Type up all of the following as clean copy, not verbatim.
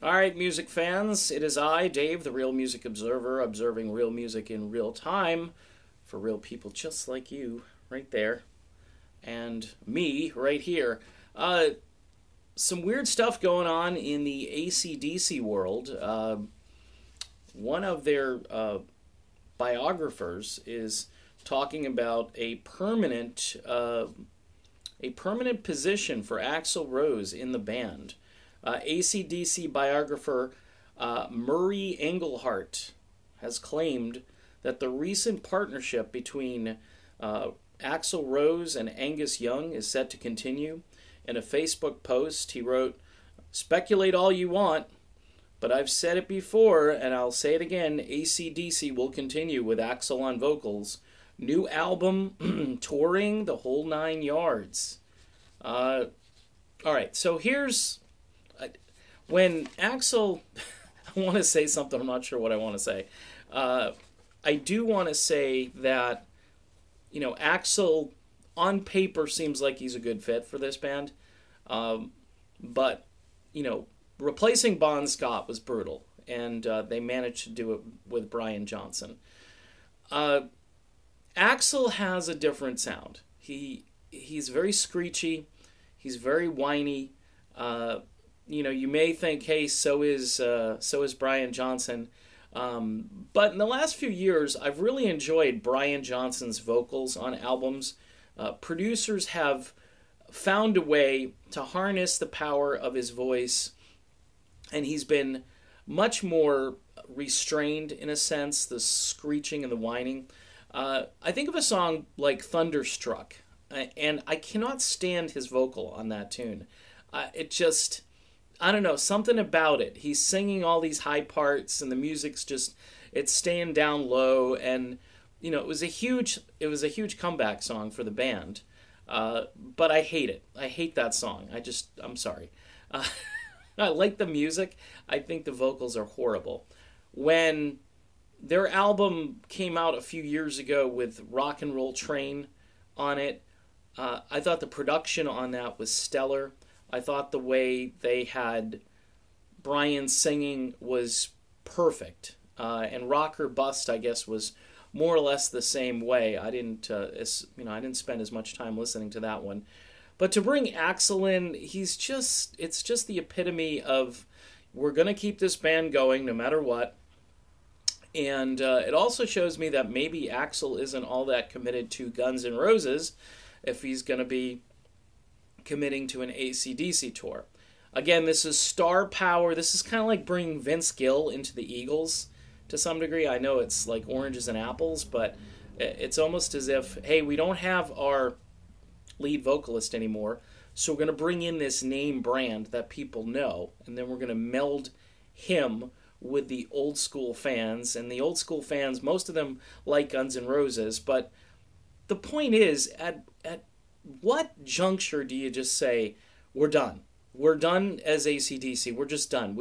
All right, music fans, it is I, Dave, the Real Music Observer, observing real music in real time for real people just like you, right there, and me, right here. Uh, some weird stuff going on in the ACDC world. One of their biographers is talking about a permanent position for Axl Rose in the band. ACDC biographer Murray Engelhart has claimed that the recent partnership between Axl Rose and Angus Young is set to continue. In a Facebook post, he wrote, "Speculate all you want, but I've said it before and I'll say it again. ACDC will continue with Axl on vocals. New album, touring, the whole 9 yards." All right, so here's when Axl, I want to say something, I'm not sure what I want to say. I do want to say that, Axl on paper seems like he's a good fit for this band. But, replacing Bon Scott was brutal, and they managed to do it with Brian Johnson. Axl has a different sound. He's very screechy. He's very whiny. You may think, hey, so is Brian Johnson. But in the last few years, I've really enjoyed Brian Johnson's vocals on albums. Producers have found a way to harness the power of his voice, and he's been much more restrained in a sense, the screeching and the whining. I think of a song like Thunderstruck, and I cannot stand his vocal on that tune. I don't know, something about it. He's singing all these high parts, and the music's it's staying down low, and it was a huge comeback song for the band. But I hate it. I hate that song. I'm sorry. I like the music. I think the vocals are horrible. When their album came out a few years ago with Rock and Roll Train on it, I thought the production on that was stellar. I thought the way they had Brian singing was perfect. And Rock or Bust, I guess, was more or less the same way. I didn't spend as much time listening to that one. But to bring Axl in, it's just the epitome of, we're going to keep this band going no matter what. And it also shows me that maybe Axl isn't all that committed to Guns N' Roses if he's going to be committing to an AC/DC tour. Again, this is star power. This is kind of like bringing Vince Gill into the Eagles to some degree. I know it's like oranges and apples, but it's almost as if, hey, we don't have our lead vocalist anymore, so we're going to bring in this name brand that people know, and then we're going to meld him with the old school fans. And the old school fans, most of them like Guns N' Roses, but the point is, at what juncture do you just say, we're done? We're done as AC/DC. We're just done.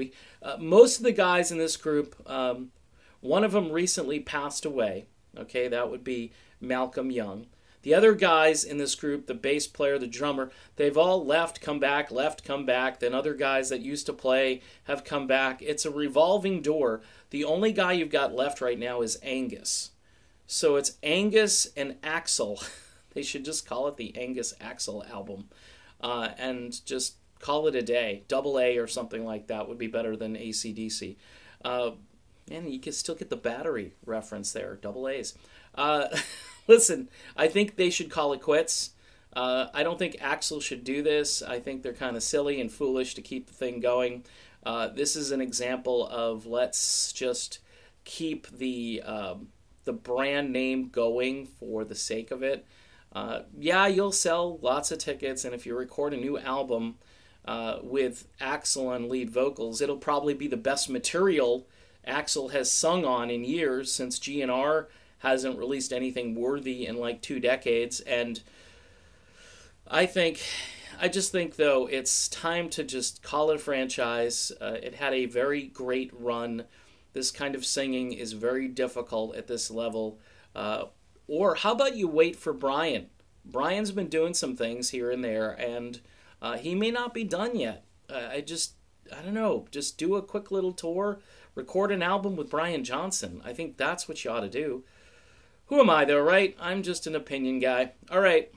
Most of the guys in this group, one of them recently passed away. Okay, that would be Malcolm Young. The other guys in this group, the bass player, the drummer, they've all left, come back. Then other guys that used to play have come back. It's a revolving door. The only guy you've got left right now is Angus. So it's Angus and Axl. They should just call it the Angus Axl album, and just call it a day. Double A or something like that would be better than AC/DC. And you can still get the battery reference there, double A's. Listen, I think they should call it quits. I don't think Axl should do this. I think they're kind of silly and foolish to keep the thing going. This is an example of, let's just keep the brand name going for the sake of it. Yeah, you'll sell lots of tickets, and if you record a new album with Axl on lead vocals, it'll probably be the best material Axl has sung on in years, since GNR hasn't released anything worthy in like 2 decades. And I just think, though, it's time to just call it a franchise. It had a very great run. This kind of singing is very difficult at this level. Or how about you wait for Brian? Brian's been doing some things here and there, and he may not be done yet. I don't know, just do a quick little tour, record an album with Brian Johnson. I think that's what you ought to do. Who am I, though, right? I'm just an opinion guy. All right,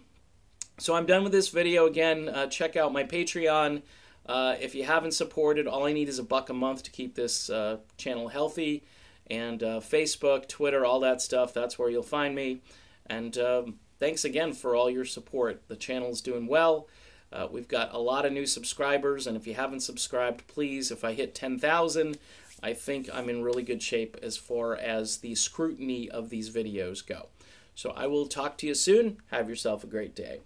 so I'm done with this video. Again, check out my Patreon. If you haven't supported, all I need is $1 a month to keep this channel healthy. And Facebook, Twitter, all that stuff, that's where you'll find me. And thanks again for all your support. The channel's doing well. We've got a lot of new subscribers, and if you haven't subscribed, please, if I hit 10,000, I think I'm in really good shape as far as the scrutiny of these videos go. So I will talk to you soon. Have yourself a great day.